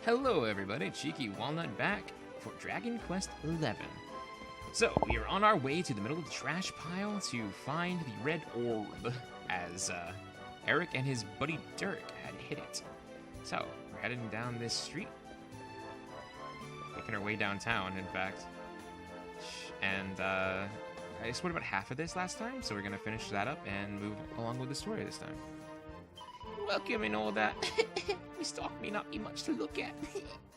Hello everybody, Cheeky Walnut back for Dragon Quest XI. So, we are on our way to the middle of the trash pile to find the red orb, as Eric and his buddy Derk had hit it. So, we're heading down this street, making our way downtown, in fact. And I explored about half of this last time, so we're gonna finish that up and move along with the story this time. Welcome and all that. This stock may not be much to look at,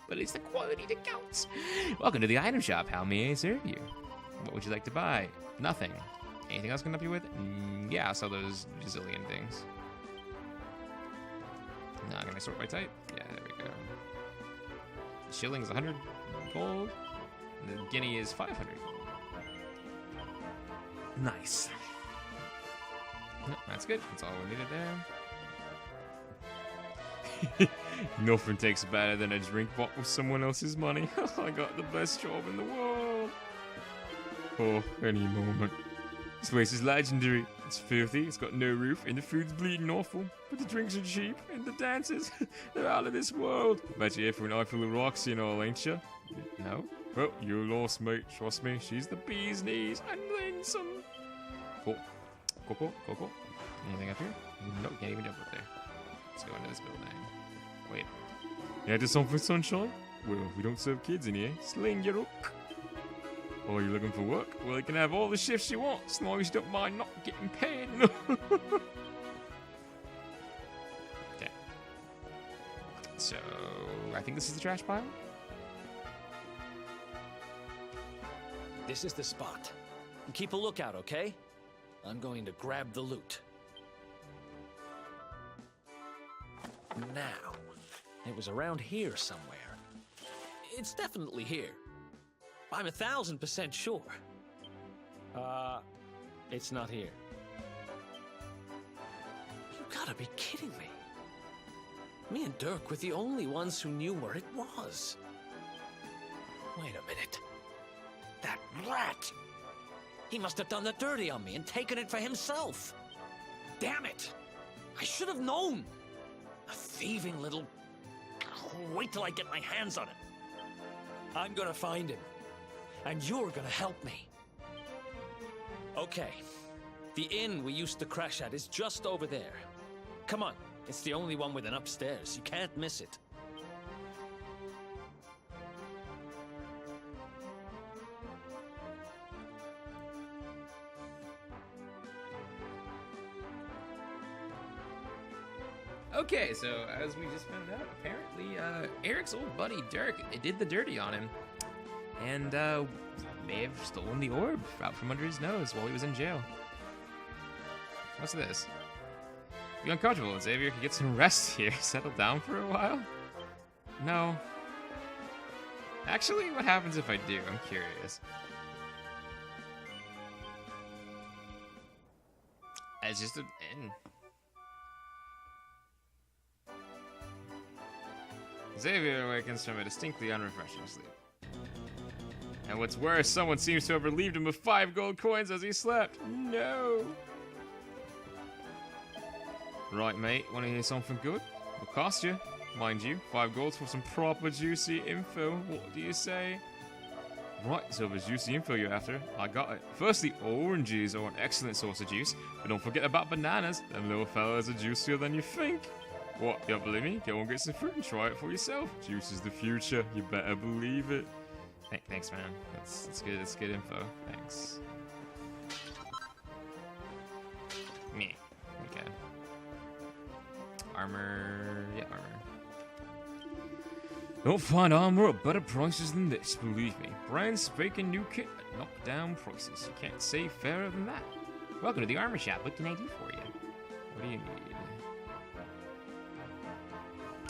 but it's the quality that counts. Welcome to the item shop. How may I serve you? What would you like to buy? Nothing. Anything else I can help you with? Yeah, I'll sell those gazillion things. Now, can I sort by type? Yeah, there we go. The shilling is 100 gold. The guinea is 500. Nice. That's good. That's all we needed there. Nothing tastes better than a drink bought with someone else's money. I got the best job in the world. Oh, any moment. This place is legendary. It's filthy, it's got no roof, and the food's bleeding awful. But the drinks are cheap, and the dances, they're out of this world. Bet you're here for an eyeful of Roxy and all, ain't ya? No? Well, you're lost, mate. Trust me, she's the bee's knees, and then some. Cool. Cool. Anything up here? Nope, can't even jump up there. Let's go into this building. Wait. You had something, sunshine? Well, we don't serve kids in here. Sling your hook. Oh, you're looking for work? Well, you can have all the shifts you want, as long as you don't mind not getting paid. Okay. So, I think this is the trash pile. This is the spot. Keep a lookout, okay? I'm going to grab the loot. Now, it was around here somewhere. It's definitely here. I'm 1000% sure. It's not here. You gotta be kidding me. Me and Derk were the only ones who knew where it was. Wait a minute. That rat! He must have done the dirty on me and taken it for himself. Damn it! I should have known! A thieving little... Wait till I get my hands on him. I'm gonna find him. And you're gonna help me. Okay. The inn we used to crash at is just over there. Come on. It's the only one with an upstairs. You can't miss it. Okay, so as we just found out, apparently Eric's old buddy Derk did the dirty on him, and may have stolen the orb out from under his nose while he was in jail. What's this? Be uncomfortable, and Xavier could get some rest here. Settle down for a while? No. Actually, what happens if I do? I'm curious. It's just an inn. Xavier awakens from a distinctly unrefreshing sleep. And what's worse, someone seems to have relieved him of 5 gold coins as he slept. No! Right, mate, want to hear something good? It'll cost you, mind you. 5 golds for some proper juicy info. What do you say? Right, so if it's juicy info you're after, I got it. Firstly, oranges are an excellent source of juice, but don't forget about bananas. Them little fellas are juicier than you think. What, you don't believe me? Go and get some fruit and try it for yourself. Juice is the future. You better believe it. Thanks, man. That's good. That's good info. Thanks. Me. Okay. Armor. Yeah, armor. Don't find armor at better prices than this, believe me. Brand spanking new kit at knockdown prices. You can't save fairer than that. Welcome to the armor shop. What can I do for you? What do you need?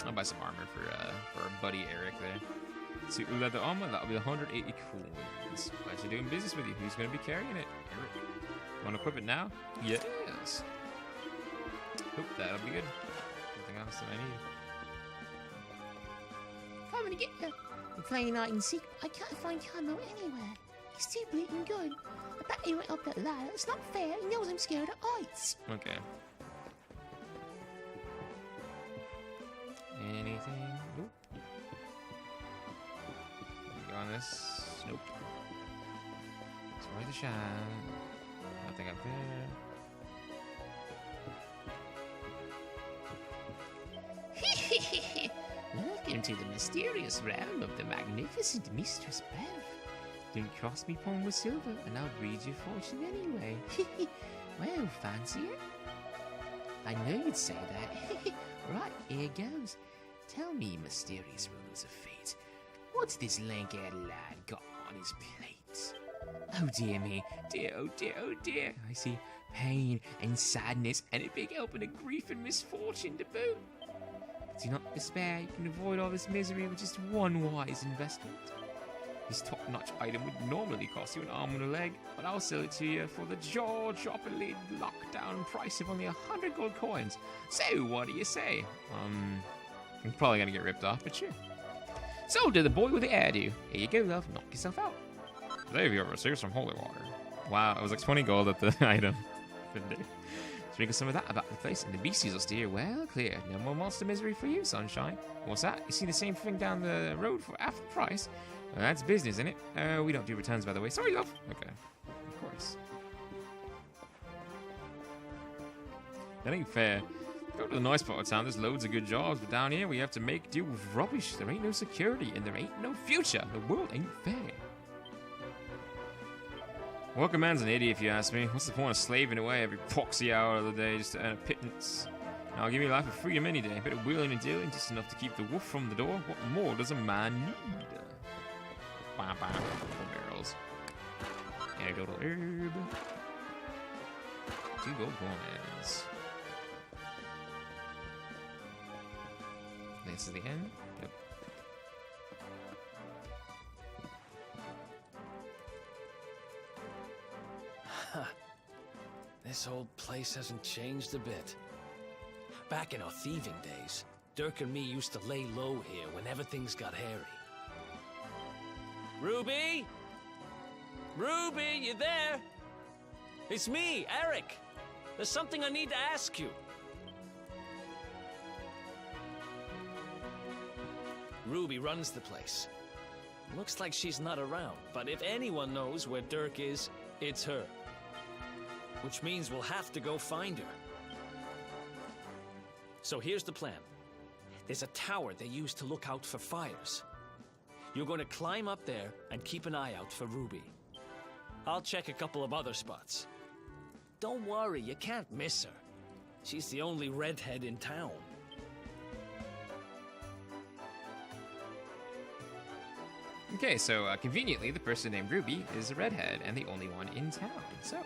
I'll buy some armor for our buddy Eric there. Suit with leather armor, that'll be 180 coins. Pleasure doing business with you. Who's going to be carrying it? Eric. Want to equip it now? Yes. Oop, that'll be good. Anything else that I need? Coming to get you. I'm playing hide and seek, but I can't find Camo anywhere. He's too bleeding good. I bet he went up that ladder. It's not fair. He knows I'm scared of heights. Okay. Anything? Oop. on this. Nope. It's worth a shot. Nothing up there. Look into the mysterious realm of the magnificent Mistress Bev. Don't cross me palm with silver, and I'll breed your fortune anyway. Well, fancy it? I know you'd say that. Right, here goes. Tell me, mysterious rulers of fate, what's this lank-haired lad got on his plate? Oh dear me, dear, oh dear, oh dear. I see pain and sadness and a big helping of grief and misfortune to boot. Do not despair, you can avoid all this misery with just one wise investment. This top-notch item would normally cost you an arm and a leg, but I'll sell it to you for the jaw-droppingly lockdown price of only 100 gold coins. So, what do you say? I'm probably gonna get ripped off, but sure. Sold to the boy with the hairdo. Here you go, love. Knock yourself out. Today you received some holy water. Wow, it was like 20 gold at the item. Sprinkle some of that about the place, and the beasties will steer well clear. No more monster misery for you, sunshine. What's that? You see the same thing down the road for half the price? Well, that's business, isn't it? We don't do returns, by the way. Sorry, love. Okay, of course. That ain't fair. Go to the nice part of town, there's loads of good jobs, but down here we have to make do with rubbish. There ain't no security, and there ain't no future. The world ain't fair. Working man's an idiot, if you ask me. What's the point of slaving away every proxy hour of the day just to earn a pittance? Now, I'll give you life of freedom any day. A bit of wheeling and dealing, just enough to keep the wolf from the door. What more does a man need? Bah, bah. Barrels. Anecdotal herb. 2 gold coins. This is the end? Yep. This old place hasn't changed a bit. Back in our thieving days, Derk and me used to lay low here whenever things got hairy. Ruby? Ruby, you there? It's me, Eric. There's something I need to ask you. Ruby runs the place. Looks like she's not around, but if anyone knows where Derk is, it's her. Which means we'll have to go find her. So here's the plan. There's a tower they use to look out for fires. You're going to climb up there and keep an eye out for Ruby. I'll check a couple of other spots. Don't worry, you can't miss her. She's the only redhead in town. Okay, so conveniently, the person named Ruby is a redhead and the only one in town. So,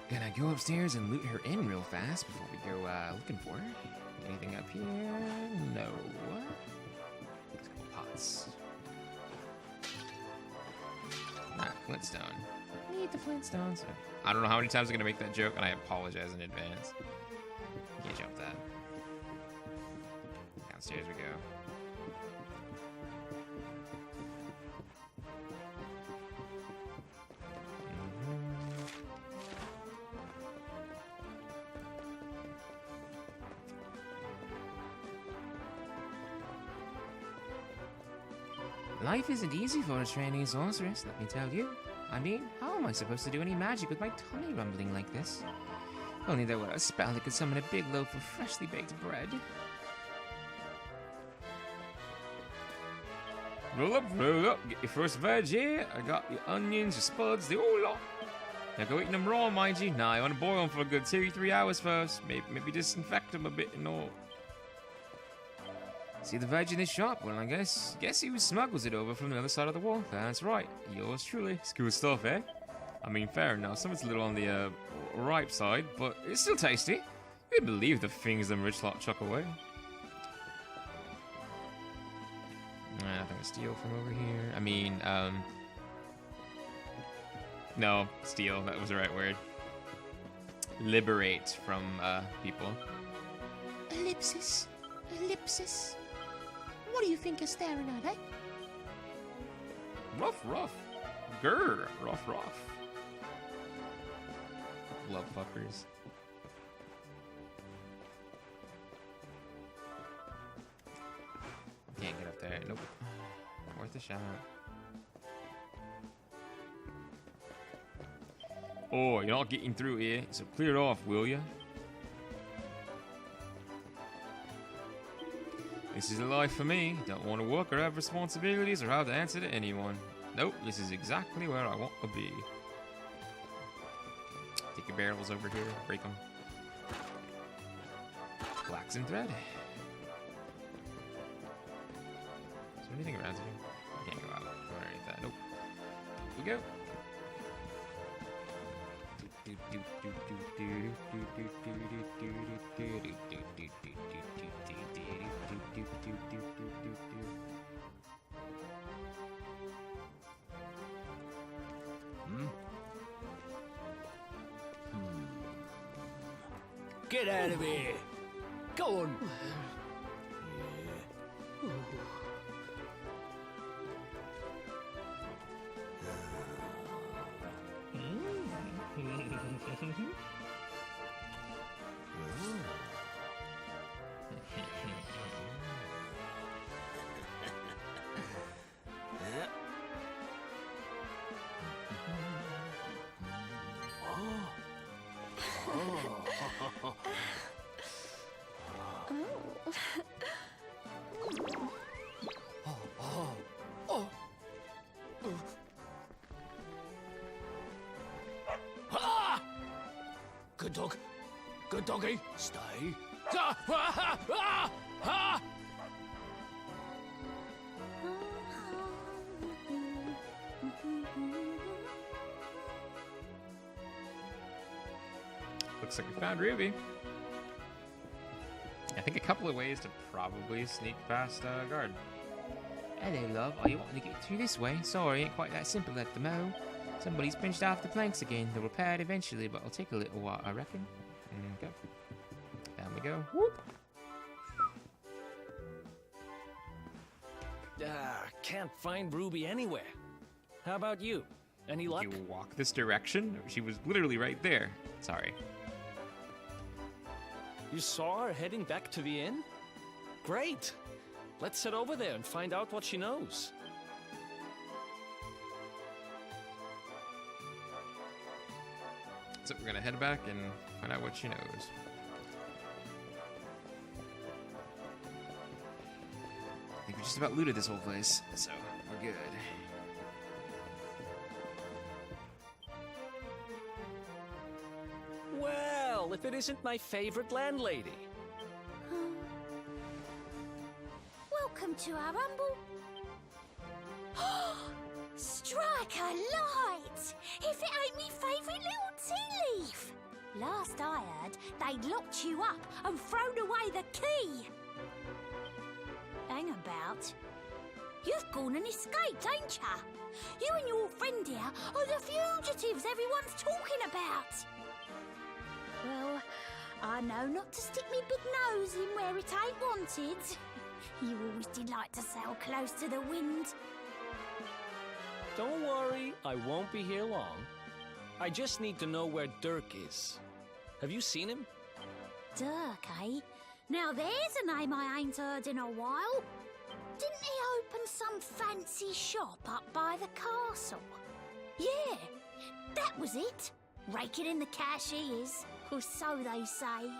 gonna go upstairs and loot her in real fast before we go looking for her. Anything up here? No. Let's go pots. Ah, Flintstone. Need the Flintstones. I don't know how many times I'm gonna make that joke, and I apologize in advance. Can't jump that. Downstairs we go. Life isn't easy for a trainee sorceress, let me tell you. I mean, how am I supposed to do any magic with my tummy rumbling like this? If only there were a spell that could summon a big loaf of freshly baked bread. Roll up, get your first veg here. I got your onions, your spuds, the whole lot. Now go eating them raw, mind you. Nah, you want to boil them for a good 2-3 hours first. Maybe disinfect them a bit and all. See the veg in this shop? Well, I guess he smuggles it over from the other side of the wall. That's right, yours truly. It's good stuff, eh? I mean, fair enough. Some of it's a little on the ripe side, but it's still tasty. You'd believe the things them rich lot chuck away. Nothing to steal from over here. I mean, no, steal. That was the right word. Liberate from people. Ellipsis. What do you think you're staring at, eh? Rough. Grr. Rough. Love fuckers. Can't get up there. Nope. worth a shot. Oh, you're not getting through here, so clear it off, will ya? This is a life for me. Don't want to work or have responsibilities or have to answer to anyone. Nope, this is exactly where I want to be. Take your barrels over here, break them. Flax and thread. Is there anything around here? I can't go out underneath that. Nope. Here we go. Get out of here! Go on! Good dog. Good doggy. Stay. Looks like we found Ruby. I think a couple of ways to probably sneak past guard. Hello, love. Are you wanting to get through this way? Sorry, ain't quite that simple at the mo. Somebody's pinched off the planks again. They'll repair it eventually, but it'll take a little while, I reckon. Okay. Down we go. Whoop. Can't find Ruby anywhere. How about you? Any luck? You walk this direction? She was literally right there. Sorry. You saw her heading back to the inn? Great! Let's head over there and find out what she knows. So we're gonna head back and find out what she knows. I think we just about looted this whole place, so we're good. Well, if it isn't my favorite landlady. Welcome to our humble... Strike a light! If it ain't me favourite little tea leaf! Last I heard, they'd locked you up and thrown away the key! Hang about. You've gone and escaped, ain't ya? You and your friend here are the fugitives everyone's talking about! Well, I know not to stick me big nose in where it ain't wanted. You always did like to sail close to the wind. Don't worry, I won't be here long. I just need to know where Derk is. Have you seen him? Derk, eh? Now there's a name I ain't heard in a while. Didn't he open some fancy shop up by the castle? Yeah, that was it. Raking in the cash he is, or so they say.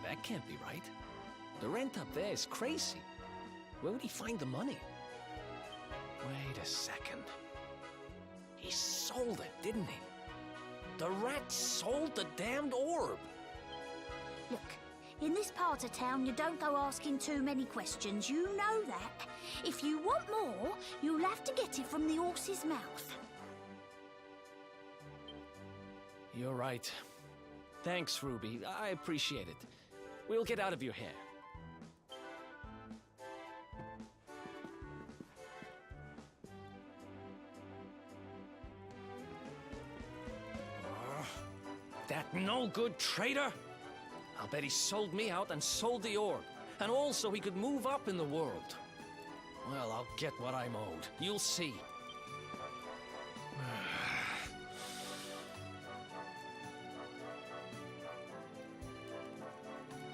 That can't be right. The rent up there is crazy. Where would he find the money? Wait a second. He sold it, didn't he? The rat sold the damned orb. Look, in this part of town, you don't go asking too many questions. You know that. If you want more, you'll have to get it from the horse's mouth. You're right. Thanks, Ruby. I appreciate it. We'll get out of your hair. That no-good traitor! I'll bet he sold me out and sold the orb. And also he could move up in the world. Well, I'll get what I'm owed. You'll see.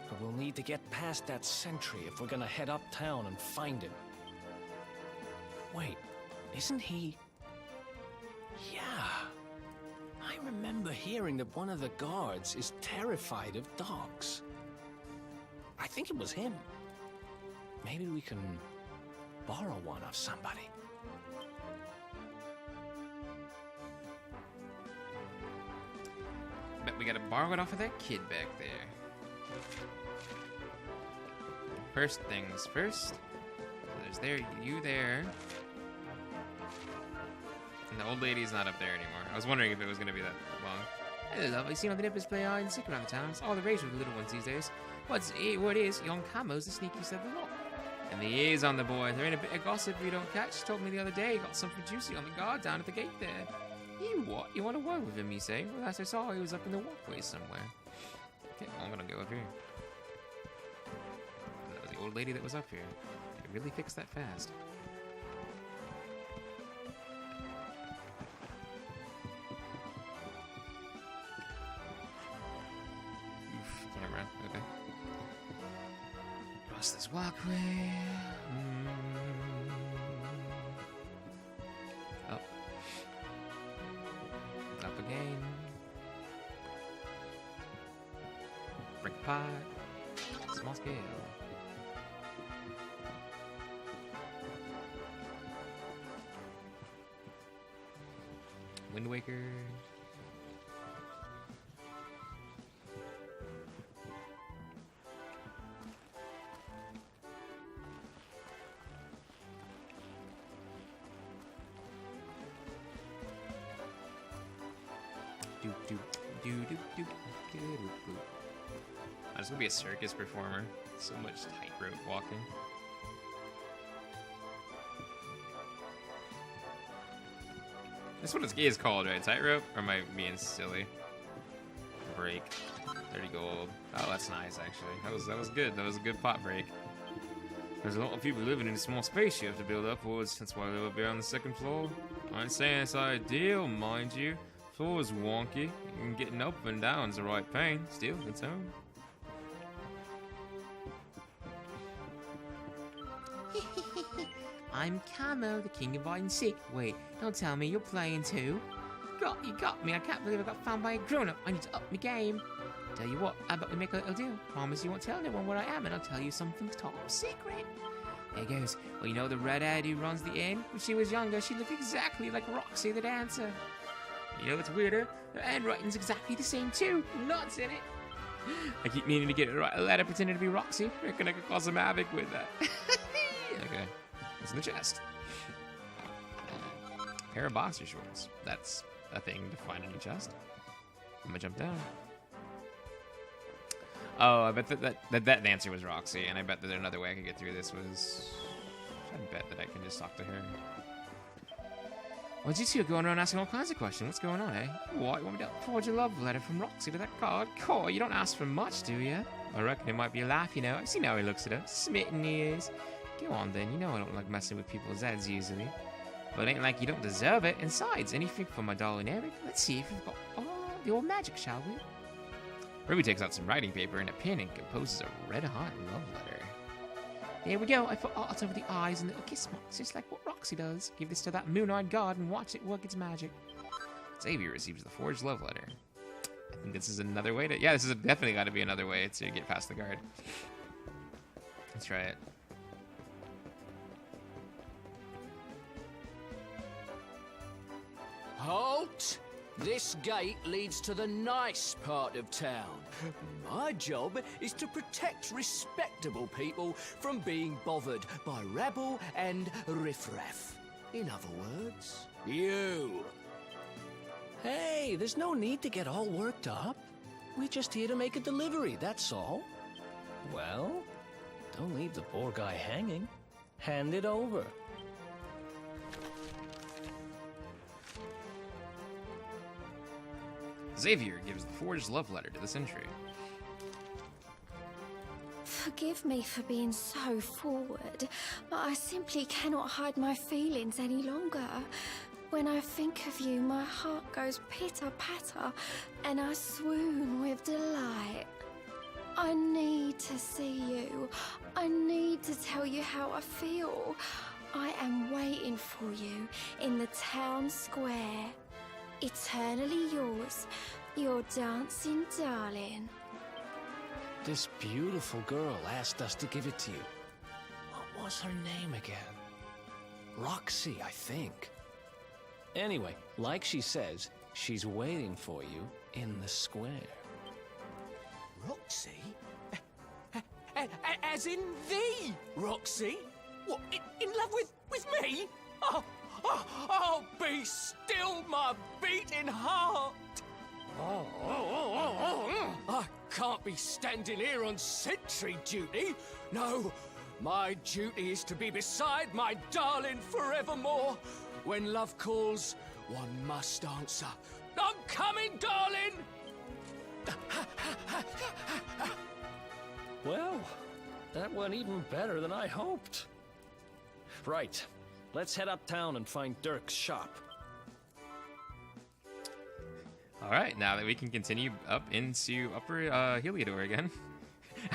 But we'll need to get past that sentry if we're gonna head uptown and find him. Wait, isn't he... Yeah. I remember hearing that one of the guards is terrified of dogs. I think it was him. Maybe we can borrow one of somebody. Bet we gotta borrow it off of that kid back there. First things first. There's you there. And the old lady's not up there anymore. I was wondering if it was gonna be that long. Hello, love. I've seen all the nippers play hide and seek around the town. It's all the rage with the little ones these days. What is, young Camo's the sneakiest of the lot. And the ears on the boy. There ain't a bit of gossip we don't catch. She told me the other day he got something juicy on the guard down at the gate there. You what? You want to work with him, you say? Well, last I saw, he was up in the walkway somewhere. Okay, well, I'm gonna go up here. That was the old lady that was up here. I really fixed that fast. Oof, camera. Okay. Cross this walkway. Up. Up again. Brick pie. Small scale. Wind Waker. I just want to be a circus performer. So much tightrope walking. That's what it is called, right? Tightrope? Or am I being silly? Break. 30 gold. Oh, that's nice, actually. That was good. That was a good pot break. There's a lot of people living in a small space you have to build upwards. That's why I live up here on the second floor. I ain't saying it's ideal, mind you. Floor is wonky. And getting up and down's a right pain. Still, it's home. I'm Camo, the king of hide and seek. Wait, don't tell me you're playing too. You got me. I can't believe I got found by a grown-up. I need to up my game. Tell you what, how about we make a little deal? Promise you won't tell anyone where I am, and I'll tell you something top secret. There goes. Well, you know the redhead who runs the inn? When she was younger, she looked exactly like Roxy the dancer. You know what's weirder? Her handwriting's exactly the same too. Nuts in it. I keep meaning to get it right. A letter pretending to be Roxy. I reckon I could cause some havoc with that. Okay. What's in the chest? Pair of boxer shorts. That's a thing to find in the chest. I'm gonna jump down. Oh, I bet that dancer was Roxy, and I bet that another way I could get through this was... I bet that I can just talk to her. What's you two going around asking all kinds of questions? What's going on, eh? What, you want me to forge a love letter from Roxy to that card? Cool, you don't ask for much, do you? I reckon it might be a laugh, you know. I've seen how he looks at her. Smitten he is. Go on then, you know I don't like messing with people's heads usually. But it ain't like you don't deserve it. And besides, anything for my darling Eric? Let's see if we've got the old magic, shall we? Ruby takes out some writing paper and a pen and composes a red-hot love letter. There we go. I put art over the eyes and little kiss marks, just like what Roxy does. Give this to that moon-eyed god and watch it work its magic. Xavier receives the forged love letter. I think this is another way to... Yeah, this is definitely got to be another way to get past the guard. Let's try it. Halt! This gate leads to the nice part of town. My job is to protect respectable people from being bothered by rabble and riffraff. In other words, you. Hey, there's no need to get all worked up. We're just here to make a delivery, that's all. Well, don't leave the poor guy hanging. Hand it over. Xavier gives the forged love letter to the sentry. Forgive me for being so forward, but I simply cannot hide my feelings any longer. When I think of you, my heart goes pitter-patter, and I swoon with delight. I need to see you. I need to tell you how I feel. I am waiting for you in the town square. Eternally yours, your dancing darling. This beautiful girl asked us to give it to you. What was her name again? Roxy, I think. Anyway, like she says, she's waiting for you in the square. Roxy? As in thee, Roxy? What, in love with me? Oh, be still my beating heart! I can't be standing here on sentry duty. No, my duty is to be beside my darling forevermore. When love calls, one must answer. I'm coming, darling! Well, that went even better than I hoped. Right, let's head uptown and find Derk's shop. All right, now that we can continue up into Upper Heliodor again,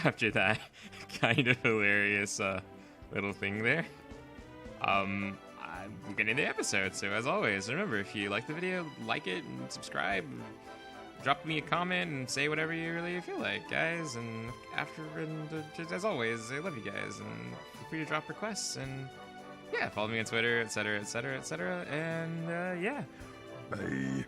after that kind of hilarious little thing there, I'm getting the episode. So as always, remember, if you like the video, like it and subscribe. Drop me a comment and say whatever you really feel like, guys. And as always, I love you guys. And feel free to drop requests. And yeah, follow me on Twitter, etc., etc., etc. And yeah, bye.